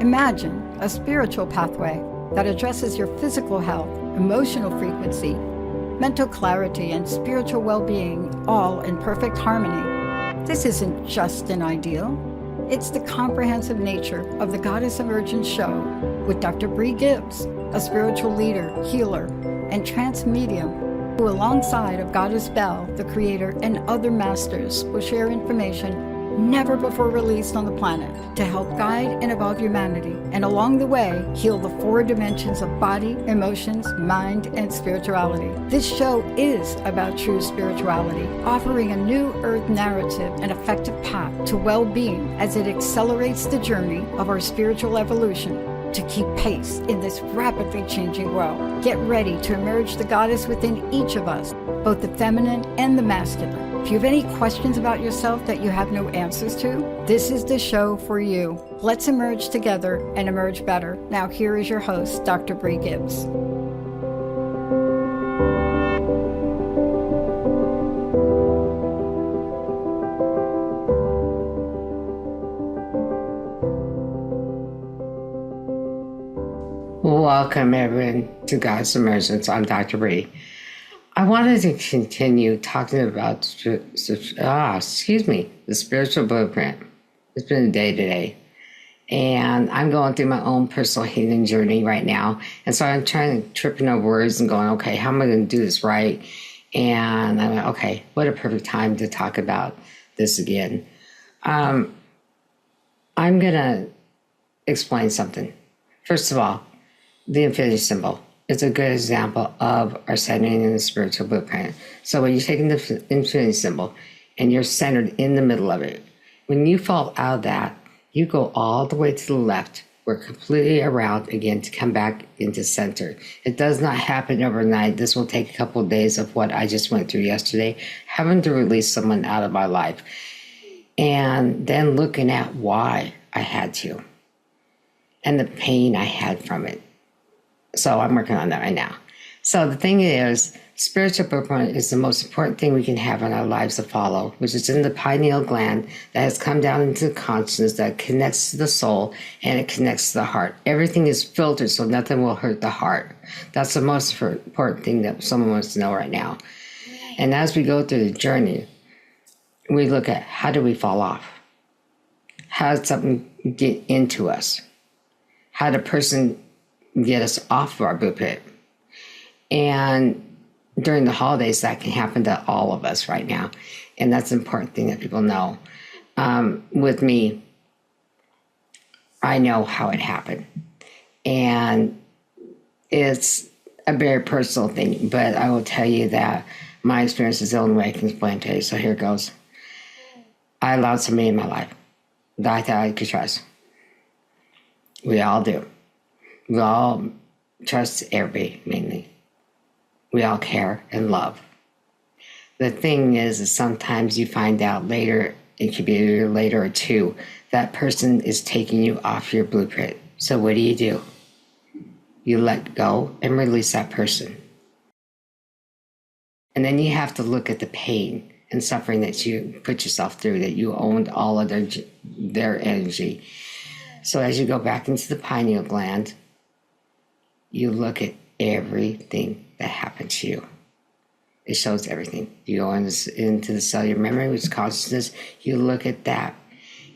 Imagine a spiritual pathway that addresses your physical health, emotional frequency, mental clarity, and spiritual well-being, all in perfect harmony. This isn't just an ideal. It's the comprehensive nature of the Goddess Emergence show with Dr. Brie Gibbs, a spiritual leader, healer, and trance medium, who alongside of Goddess Bell, the creator, and other masters will share information never before released on the planet to help guide and evolve humanity, and along the way, heal the 4 dimensions of body, emotions, mind, and spirituality. This show is about true spirituality, offering a new earth narrative and effective path to well-being as it accelerates the journey of our spiritual evolution to keep pace in this rapidly changing world. Get ready to emerge the goddess within each of us, both the feminine and the masculine. If you have any questions about yourself that you have no answers to, this is the show for you. Let's emerge together and emerge better. Now here is your host, Dr. Brie Gibbs. Welcome, everyone, to Goddess Emergence. I'm Dr. Brie. I wanted to continue talking about, the spiritual blueprint. It's been a day today, and I'm going through my own personal healing journey right now. And so I'm tripping over words and going, okay, how am I going to do this right? And I'm like, okay, what a perfect time to talk about this again. I'm going to explain something. First of all, the infinity symbol. It's a good example of our centering in the spiritual blueprint. So when you're taking the infinity symbol and you're centered in the middle of it, when you fall out of that, you go all the way to the left, work completely around again to come back into center. It does not happen overnight. This will take a couple of days of what I just went through yesterday, having to release someone out of my life, and then looking at why I had to and the pain I had from it. So I'm working on that right now. So the thing is, spiritual blueprint is the most important thing we can have in our lives to follow, which is in the pineal gland that has come down into consciousness, that connects to the soul, and it connects to the heart. Everything is filtered so nothing will hurt the heart. That's the most important thing that someone wants to know right now. And as we go through the journey, we look at how do we fall off? How did something get into us? How did a person get us off of our blueprint? And during the holidays, that can happen to all of us right now. And that's an important thing that people know. With me, I know how it happened. And it's a very personal thing, but I will tell you that my experience is the only way I can explain to you. So here it goes. I allowed somebody in my life that I thought I could trust. We all do. We all trust everybody, mainly. We all care and love. The thing is sometimes you find out later, it could be a year later or two, that person is taking you off your blueprint. So what do? You let go and release that person. And then you have to look at the pain and suffering that you put yourself through, that you owned all of their energy. So as you go back into the pineal gland, you look at everything that happened to you. It shows everything. You go into the cellular memory, which is consciousness. You look at that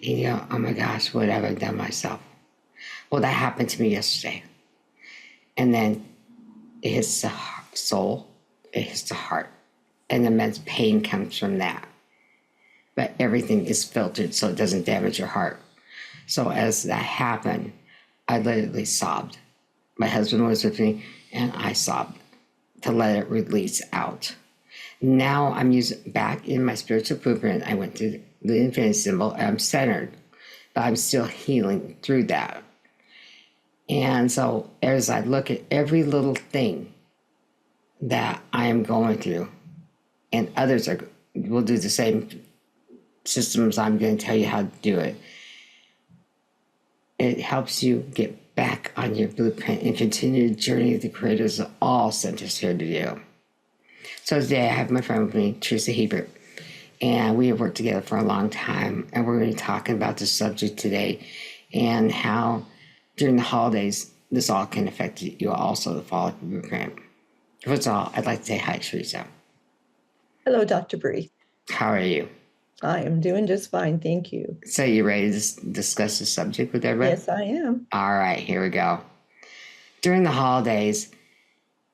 and you go, oh my gosh, what have I done myself? Well, that happened to me yesterday. And then it hits the soul, it hits the heart, and immense pain comes from that. But everything is filtered so it doesn't damage your heart. So as that happened, I literally sobbed. My husband was with me, and I sobbed to let it release out. Now I'm using back in my spiritual blueprint. I went through the infinity symbol, and I'm centered, but I'm still healing through that. And so as I look at every little thing that I am going through, and others will do the same systems, I'm going to tell you how to do it. It helps you get back on your blueprint and continue the journey the creators of all sent us here to do. So today I have my friend with me, Teresa Hebert, and we have worked together for a long time, and we're going to be talking about this subject today and how during the holidays, this all can affect you also, the follicle blueprint. First of all, I'd like to say hi, Teresa. Hello, Dr. Brie. How are you? I am doing just fine, thank you. So you ready to discuss the subject with everybody? Yes, I am. All right, here we go. During the holidays,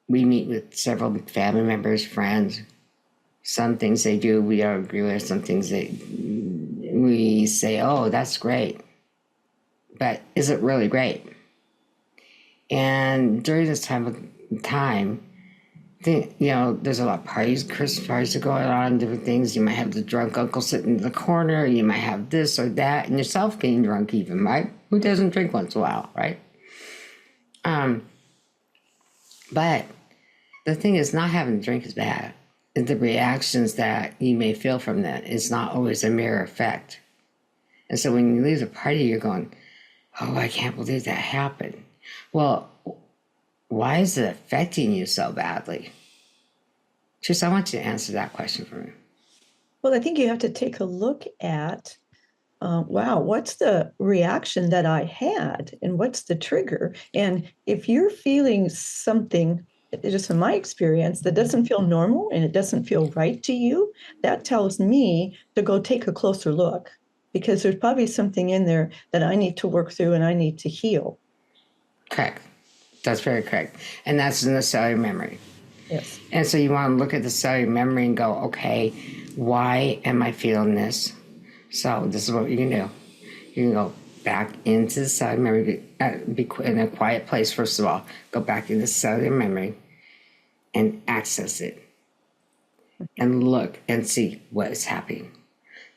we meet with several family members, friends. Some things they do we don't agree with. Some things we say, oh, that's great. But is it really great? And during this time, there's a lot of parties, Christmas parties are going on, different things. You might have the drunk uncle sitting in the corner. You might have this or that, and yourself getting drunk even, right? Who doesn't drink once in a while, right? But the thing is, not having a drink is bad. The reactions that you may feel from that is not always a mirror effect. And so when you leave the party, you're going, oh, I can't believe that happened. Well, why is it affecting you so badly? Tris, I want you to answer that question for me. Well, I think you have to take a look at, what's the reaction that I had and what's the trigger? And if you're feeling something, just in my experience, that doesn't feel normal and it doesn't feel right to you, that tells me to go take a closer look, because there's probably something in there that I need to work through and I need to heal. Correct. That's very correct. And that's in the cellular memory. Yes. And so you want to look at the cellular memory and go, okay, why am I feeling this? So this is what you can do. You can go back into the cellular memory, be in a quiet place, first of all. Go back into cellular memory and access it. And look and see what is happening.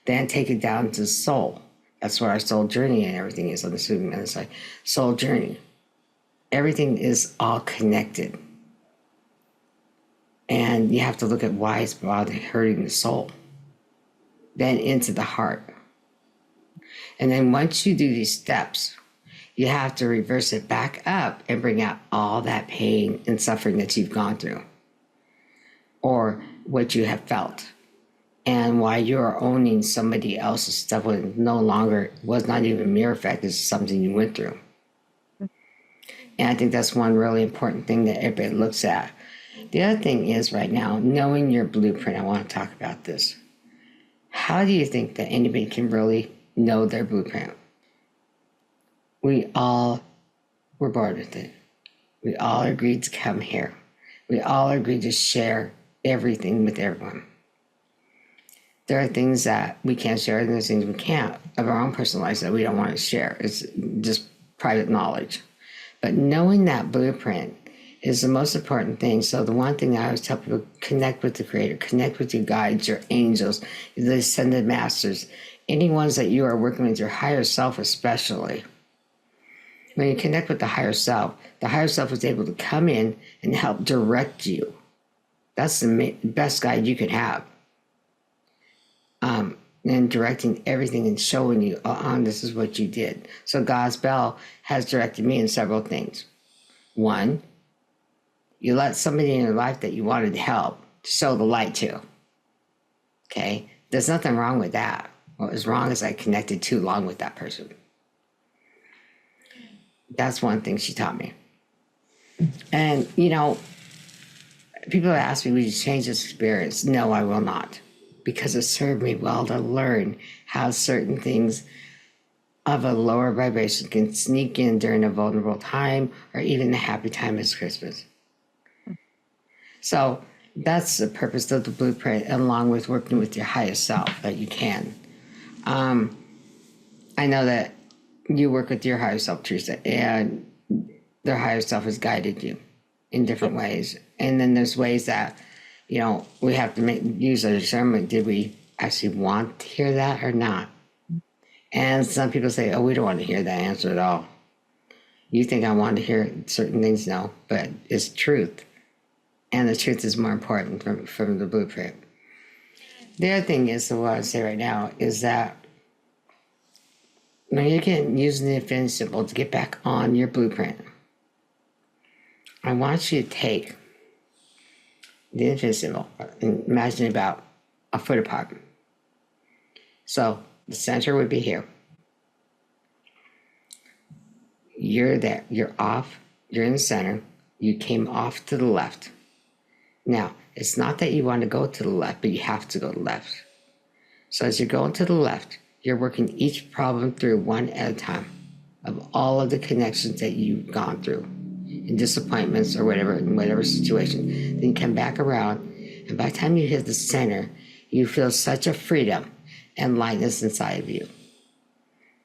Then take it down to soul. That's what our soul journey and everything is on the student and it's like soul journey. Everything is all connected. And you have to look at why it's hurting the soul. Then into the heart. And then once you do these steps, you have to reverse it back up and bring out all that pain and suffering that you've gone through. Or what you have felt. And why you're owning somebody else's stuff when no longer was not even mirror effect, it's something you went through. And I think that's one really important thing that everybody looks at. The other thing is right now, knowing your blueprint. I want to talk about this. How do you think that anybody can really know their blueprint? We all were born with it. We all agreed to come here. We all agreed to share everything with everyone. There are things that we can't share, and there's things we can't of our own personal lives that we don't want to share. It's just private knowledge. But knowing that blueprint is the most important thing. So the one thing I always tell people, connect with the Creator, connect with your guides, your angels, the ascended masters, any ones that you are working with, your higher self especially. When you connect with the higher self is able to come in and help direct you. That's the best guide you can have. And directing everything and showing you, this is what you did. So God's bell has directed me in several things. One, you let somebody in your life that you wanted to help to show the light to. Okay? There's nothing wrong with that. What was wrong is I connected too long with that person. That's one thing she taught me. And, people ask me, will you change this experience? No, I will not. Because it served me well to learn how certain things of a lower vibration can sneak in during a vulnerable time or even a happy time as Christmas. So that's the purpose of the blueprint, along with working with your highest self that you can. I know that you work with your higher self, Teresa, and their higher self has guided you in different ways. And then there's ways that we have to use our discernment. Did we actually want to hear that or not? And some people say, oh, we don't want to hear that answer at all. You think I want to hear certain things? No, but it's truth. And the truth is more important from the blueprint. The other thing is, what I want to say right now is that when you're using the infinity symbol to get back on your blueprint, I want you to take the infinity symbol and imagine about a foot apart. So the center would be here. You're there. You're off. You're in the center. You came off to the left. Now, it's not that you want to go to the left, but you have to go to the left. So as you're going to the left, you're working each problem through one at a time of all of the connections that you've gone through in disappointments or whatever, in whatever situation. Then you come back around, and by the time you hit the center, you feel such a freedom and lightness inside of you.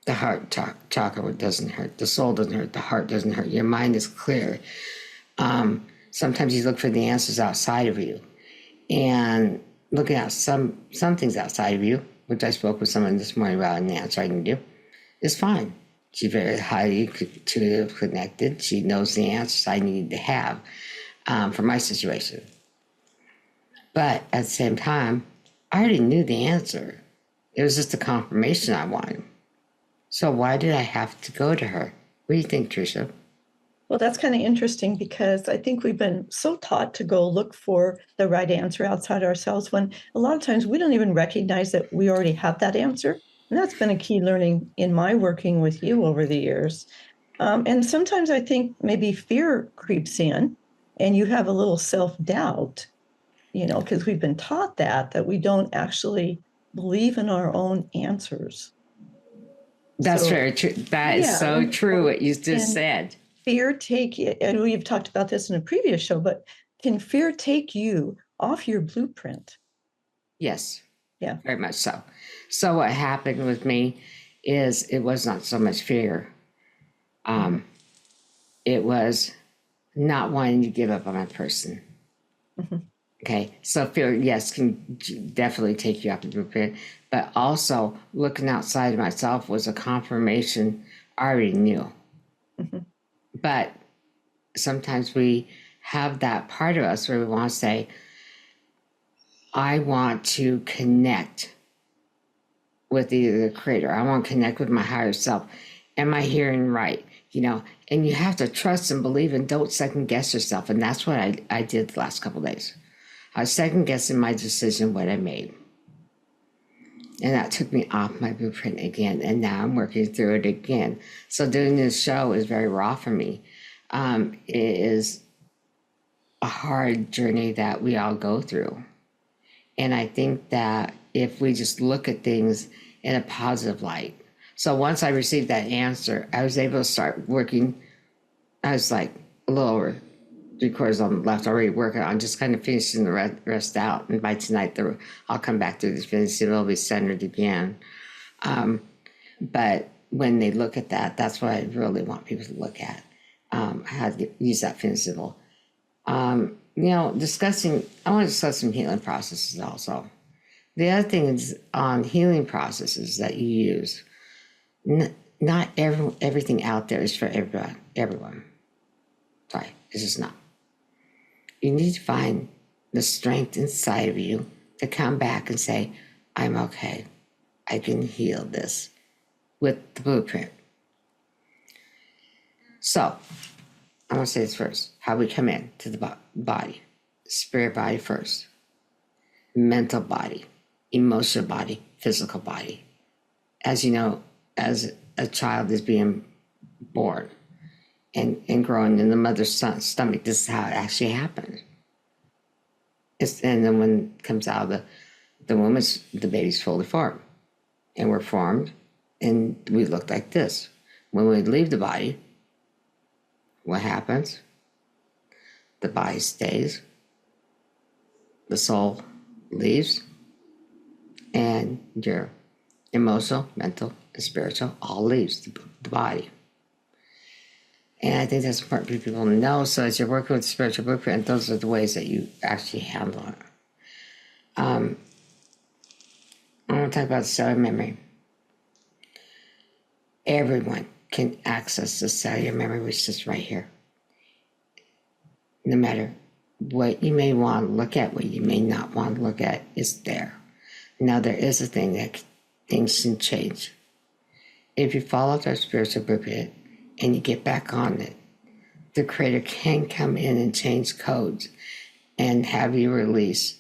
The heart chakra doesn't hurt. The soul doesn't hurt. The heart doesn't hurt. Your mind is clear. Sometimes you look for the answers outside of you. And looking at some things outside of you, which I spoke with someone this morning about an answer I can do, is fine. She's very highly intuitive, connected. She knows the answers I need to have for my situation. But at the same time, I already knew the answer. It was just a confirmation I wanted. So why did I have to go to her? What do you think, Tricia? Well, that's kind of interesting because I think we've been so taught to go look for the right answer outside ourselves when a lot of times we don't even recognize that we already have that answer. And that's been a key learning in my working with you over the years. And sometimes I think maybe fear creeps in and you have a little self-doubt, because we've been taught that we don't actually believe in our own answers. That's very true. That is so true what you just said. Fear take, and we've talked about this in a previous show, but can fear take you off your blueprint? Yes. Yeah. Very much so. So what happened with me is it was not so much fear. It was not wanting to give up on my person. Mm-hmm. Okay. So fear, yes, can definitely take you off the blueprint, but also looking outside of myself was a confirmation I already knew. Mm-hmm. But sometimes we have that part of us where we want to say, I want to connect with either the creator. I want to connect with my higher self. Am I hearing right? And you have to trust and believe and don't second guess yourself. And that's what I did the last couple of days. I was second guessing my decision, what I made. And that took me off my blueprint again. And now I'm working through it again. So doing this show is very raw for me. It is a hard journey that we all go through. And I think that if we just look at things in a positive light. So once I received that answer, I was able to start working. I was like a little over 3/4 on the left already working on just kind of finishing the rest out. And by tonight, I'll come back to this finish and it'll be centered again. But when they look at that, that's what I really want people to look at. How to use that finishable. I want to discuss some healing processes also. The other thing is on healing processes that you use. Not everything out there is for everyone. Sorry, it's just not. You need to find the strength inside of you to come back and say, I'm okay. I can heal this with the blueprint. So, I'm going to say this first. How we come in to the body. Spirit body first. Mental body. Emotional body. Physical body. As you know, as a child is being born and growing in the mother's stomach, this is how it actually happens. And then when it comes out of the womb, the baby's fully formed. And we're formed, and we look like this. When we leave the body, what happens? The body stays, the soul leaves, and your emotional, mental, and spiritual all leaves the body. And I think that's important for people to know. So as you're working with the spiritual blueprint, those are the ways that you actually handle it. I want to talk about cellular memory. Everyone can access the cellular memory, which is right here. No matter what you may want to look at, what you may not want to look at, is there. Now, there is a thing that things can change. If you follow our spiritual blueprint and you get back on it, the creator can come in and change codes and have you release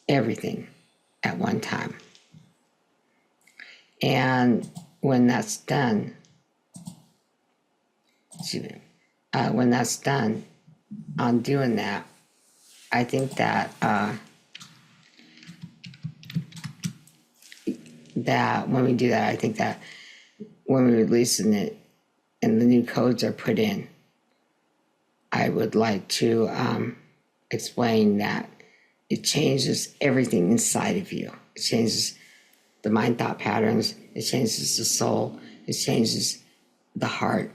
everything at one time. And when that's done, excuse me, when that's done, on doing that, I think that that when we do that, I think that when we release it and the new codes are put in, I would like to explain that it changes everything inside of you. It changes the mind thought patterns. It changes the soul. It changes the heart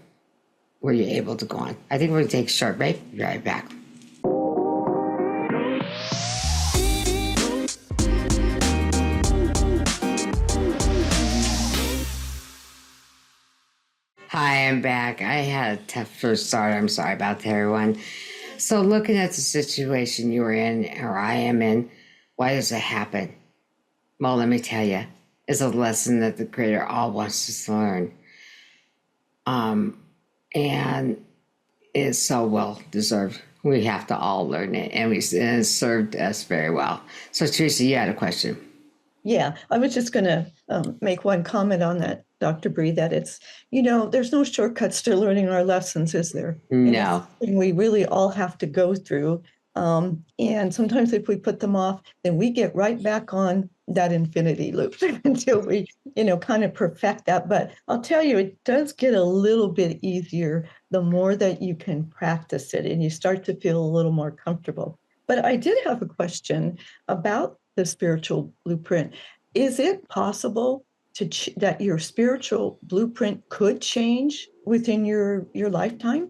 where you're able to go on. I think we're going to take a short break. Be right back. Hi, I'm back. I had a tough first start. I'm sorry about that, everyone. So looking at the situation you were in or I am in, why does it happen? Well, let me tell you, it's a lesson that the Creator all wants us to learn. And it's so well deserved. We have to all learn it, and it served us very well. So, Teresa, you had a question. Yeah, I was just going to make one comment on that, Dr. Brie, that it's, there's no shortcuts to learning our lessons, is there? No. And we really all have to go through. And sometimes if we put them off, then we get right back on that infinity loop until we, kind of perfect that. But I'll tell you, it does get a little bit easier the more that you can practice it and you start to feel a little more comfortable. But I did have a question about the spiritual blueprint. Is it possible that your spiritual blueprint could change within your lifetime?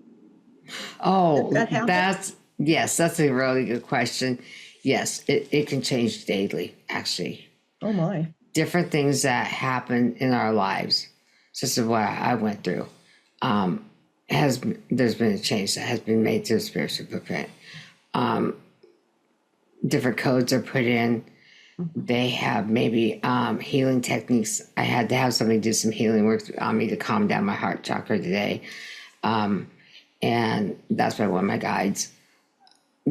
Oh, Does that happen? that's a really good question. Yes, it can change daily, actually. Oh my. Different things that happen in our lives, such as what I went through, there's been a change that has been made to the spiritual blueprint. Different codes are put in. They have maybe healing techniques. I had to have somebody do some healing work on me to calm down my heart chakra today. And that's by one of my guides,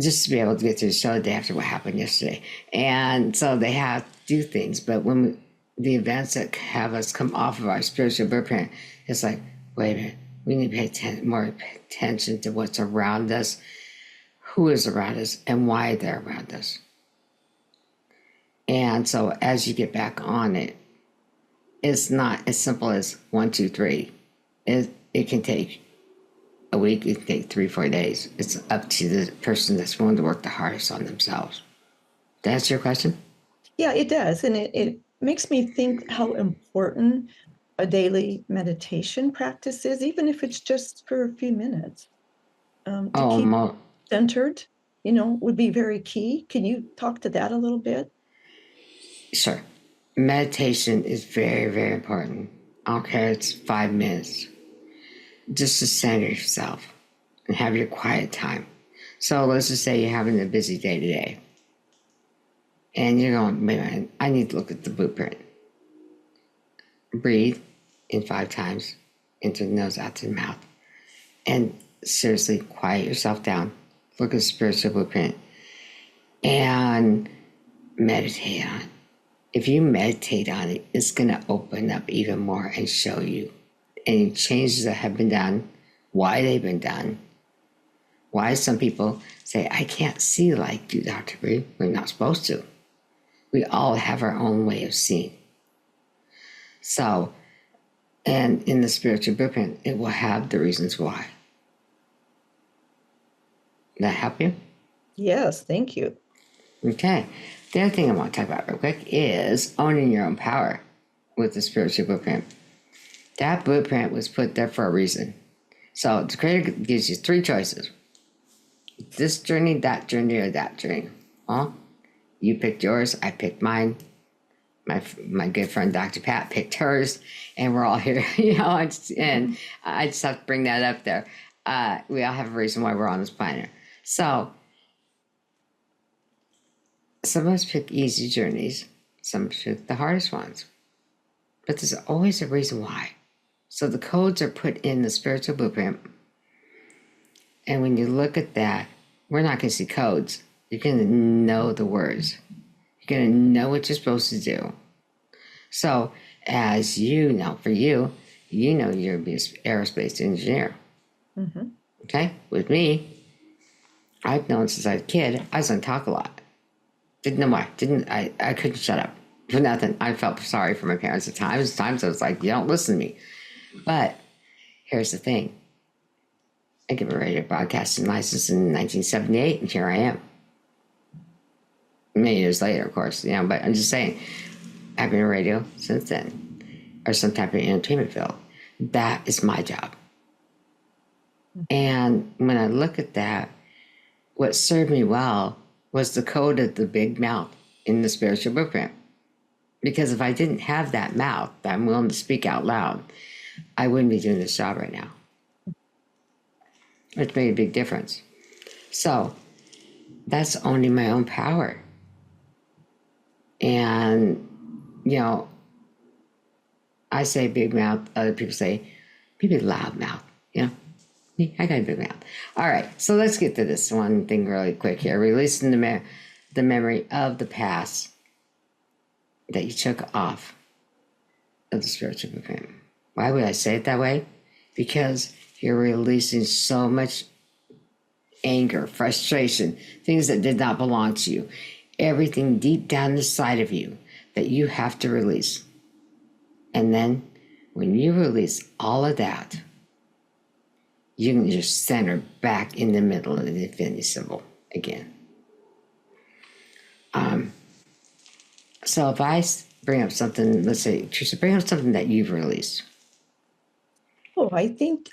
just to be able to get through the show the day after what happened yesterday. And so they have to do things. But when the events that have us come off of our spiritual blueprint, it's like, wait a minute, we need to pay more attention to what's around us, who is around us, and why they're around us. And so as you get back on it, it's not as simple as 1, 2, 3. It can take a week, it can take 3, 4 days. It's up to the person that's willing to work the hardest on themselves. Did that answer your question? Yeah, it does. And it makes me think how important a daily meditation practice is, even if it's just for a few minutes. To keep centered, would be very key. Can you talk to that a little bit? Sure. Meditation is very, very important. I don't care, it's 5 minutes. Just to center yourself and have your quiet time. So let's just say you're having a busy day today. And you're going, wait a minute, I need to look at the blueprint. Breathe in 5 times, into the nose, out to the mouth. And seriously, quiet yourself down. Look at the spiritual blueprint. And meditate on it. If you meditate on it, it's going to open up even more and show you any changes that have been done, why they've been done, why some people say, I can't see like you, Dr. Brie. We're not supposed to. We all have our own way of seeing. So, and in the spiritual blueprint, it will have the reasons why. Did that help you? Yes, thank you. Okay. The other thing I want to talk about real quick is owning your own power with the spiritual blueprint. That blueprint was put there for a reason. So the Creator gives you 3 choices. This journey, that journey, or that journey. Well, you picked yours, I picked mine. My good friend Dr. Pat picked hers, and we're all here, and I just have to bring that up there. We all have a reason why we're on this planet. So some of us pick easy journeys, some pick the hardest ones. But there's always a reason why. So the codes are put in the spiritual blueprint. And when you look at that, we're not going to see codes. You're going to know the words. You're going to know what you're supposed to do. So as you know, for you, you're an aerospace engineer. Mm-hmm. Okay? With me, I've known since I was a kid, I was going to talk a lot. Didn't know why. I couldn't shut up for nothing. I felt sorry for my parents at times. Times I was like, you don't listen to me. But here's the thing. I get my radio broadcasting license in 1978, and here I am. Many years later, of course, but I'm just saying, I've been in radio since then, or some type of entertainment field. That is my job. And when I look at that, what served me well was the code of the big mouth in the spiritual blueprint. Because if I didn't have that mouth that I'm willing to speak out loud, I wouldn't be doing this job right now. Which made a big difference. So that's owning my own power. And, I say big mouth, other people say, maybe loud mouth, I got a big mouth. All right, so let's get to this one thing really quick here. Releasing the memory of the past that you took off of the spiritual blueprint. Why would I say it that way? Because you're releasing so much anger, frustration, things that did not belong to you. Everything deep down inside of you that you have to release. And then when you release all of that, you can just center back in the middle of the infinity symbol again. So if I bring up something, let's say, Teresa, bring up something that you've released. Oh, I think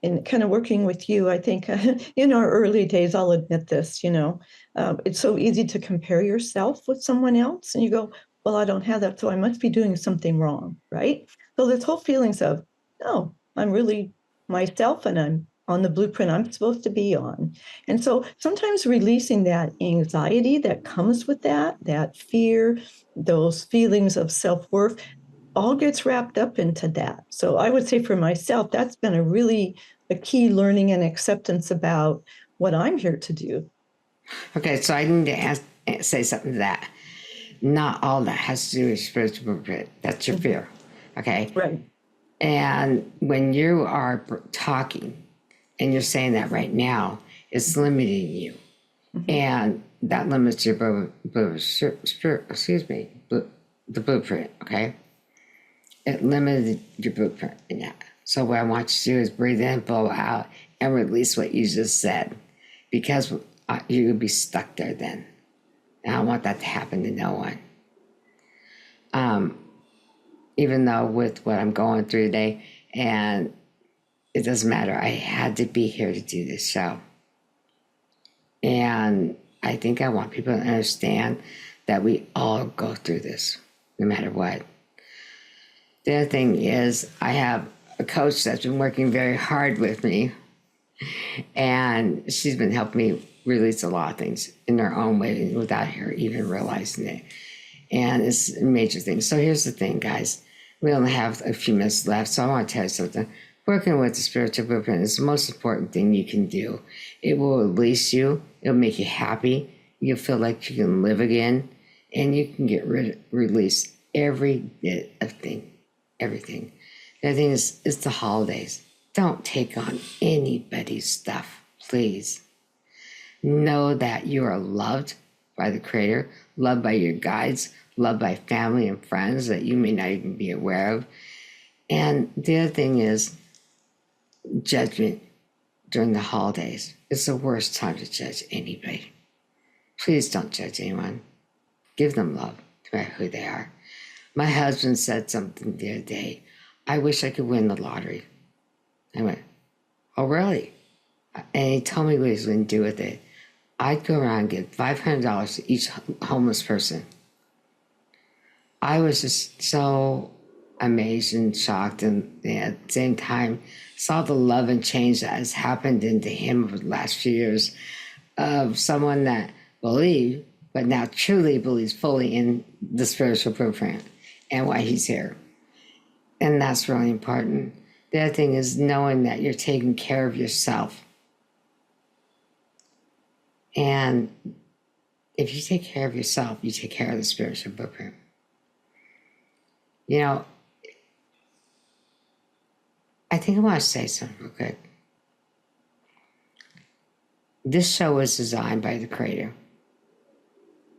in kind of working with you, I think in our early days, I'll admit this, it's so easy to compare yourself with someone else. And you go, well, I don't have that, so I must be doing something wrong, right? So this whole feelings of, no, I'm really myself and I'm on the blueprint I'm supposed to be on. And so sometimes releasing that anxiety that comes with that fear, those feelings of self-worth, all gets wrapped up into that. So I would say for myself, that's been a key learning and acceptance about what I'm here to do. Okay, so I need to say something to that. Not all that has to do with spiritual blueprint. That's your fear. Okay? Right. And when you are talking and you're saying that right now, it's limiting you. Mm-hmm. And that limits your the blueprint, okay? It limited your blueprint in that. So what I want you to do is breathe in, blow out, and release what you just said. Because you would be stuck there then. And I don't want that to happen to no one. Even though with what I'm going through today, and it doesn't matter, I had to be here to do this show. And I think I want people to understand that we all go through this, no matter what. The other thing is I have a coach that's been working very hard with me, and she's been helping me release a lot of things in her own way without her even realizing it. And it's a major thing. So here's the thing, guys. We only have a few minutes left, so I want to tell you something. Working with the spiritual blueprint is the most important thing you can do. It will release you. It'll make you happy. You'll feel like you can live again, and you can release every bit of everything. The other thing is, it's the holidays. Don't take on anybody's stuff, please. Know that you are loved by the Creator, loved by your guides, loved by family and friends that you may not even be aware of. And the other thing is judgment during the holidays. It's the worst time to judge anybody. Please don't judge anyone. Give them love, no matter who they are. My husband said something the other day. I wish I could win the lottery. I went, oh, really? And he told me what he was going to do with it. I'd go around and give $500 to each homeless person. I was just so amazed and shocked, and at the same time saw the love and change that has happened into him over the last few years of someone that believed, but now truly believes fully in the spiritual blueprint and why he's here. And that's really important. The other thing is knowing that you're taking care of yourself. And if you take care of yourself, you take care of the spiritual blueprint. I think think I want to say something real quick. This show was designed by the Creator.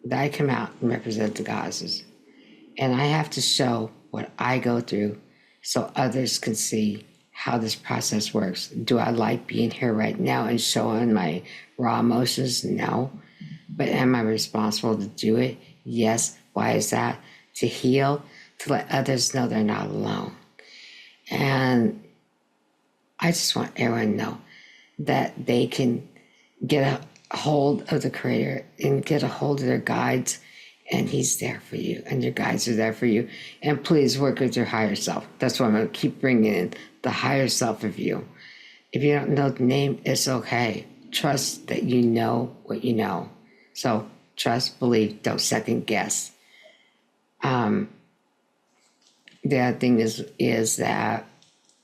That I come out and represent the goddesses. And I have to show what I go through so others can see how this process works. Do I like being here right now and showing my raw emotions? No. But am I responsible to do it? Yes. Why is that? To heal, to let others know they're not alone. And I just want everyone to know that they can get a hold of the Creator and get a hold of their guides, and He's there for you, and your guides are there for you. And please work with your higher self. That's why I'm going to keep bringing in the higher self of you. If you don't know the name, it's okay. Trust that you know what you know. So trust, believe, don't second guess. The other thing is that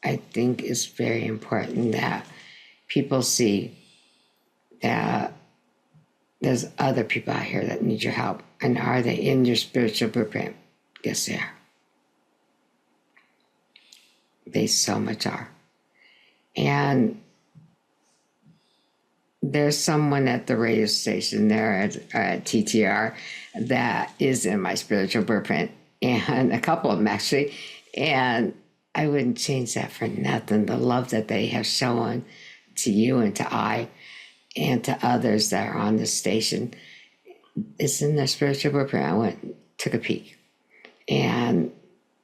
I think it's very important that people see that there's other people out here that need your help. And are they in your spiritual blueprint? Yes, they are. They so much are. And there's someone at the radio station there at TTR that is in my spiritual blueprint, and a couple of them actually. And I wouldn't change that for nothing. The love that they have shown to you and to I and to others that are on this station is in their spiritual blueprint. I went, took a peek, and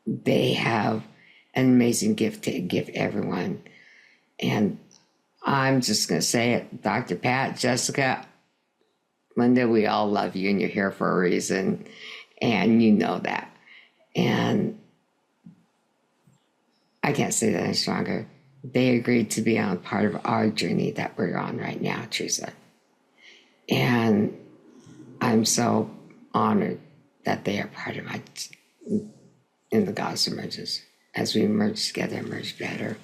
they have an amazing gift to give everyone. And I'm just going to say it, Dr. Pat, Jessica, Linda, we all love you, and you're here for a reason, and you know that. And I can't say that any stronger. They agreed to be on part of our journey that we're on right now, Teresa. And I'm so honored that they are part of my, in the Goddess Emergence. As we emerge together, emerge better.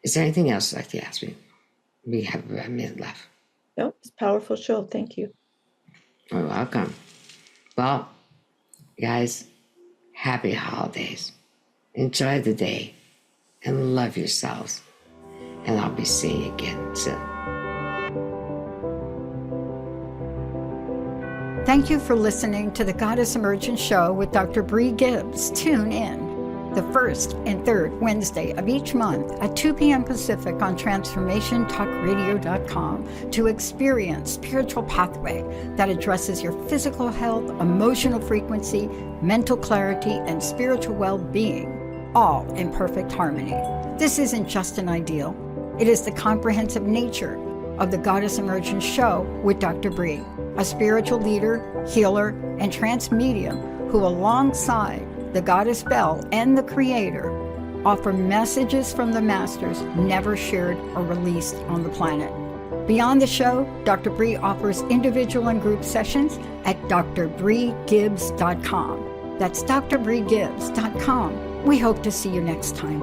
Is there anything else you'd like to ask me? We have a minute left. No, it's a powerful show. Thank you. You're welcome. Well, guys, happy holidays. Enjoy the day and love yourselves. And I'll be seeing you again soon. Thank you for listening to the Goddess Emergence Show with Dr. Brie Gibbs. Tune in the first and third Wednesday of each month at 2 p.m. Pacific on TransformationTalkRadio.com to experience spiritual pathway that addresses your physical health, emotional frequency, mental clarity, and spiritual well-being, all in perfect harmony. This isn't just an ideal. It is the comprehensive nature of the Goddess Emergence Show with Dr. Brie, a spiritual leader, healer, and trance medium who, alongside the Goddess Bell and the Creator, offer messages from the masters never shared or released on the planet. Beyond the show, Dr. Brie offers individual and group sessions at drbriegibbs.com. That's drbriegibbs.com. We hope to see you next time.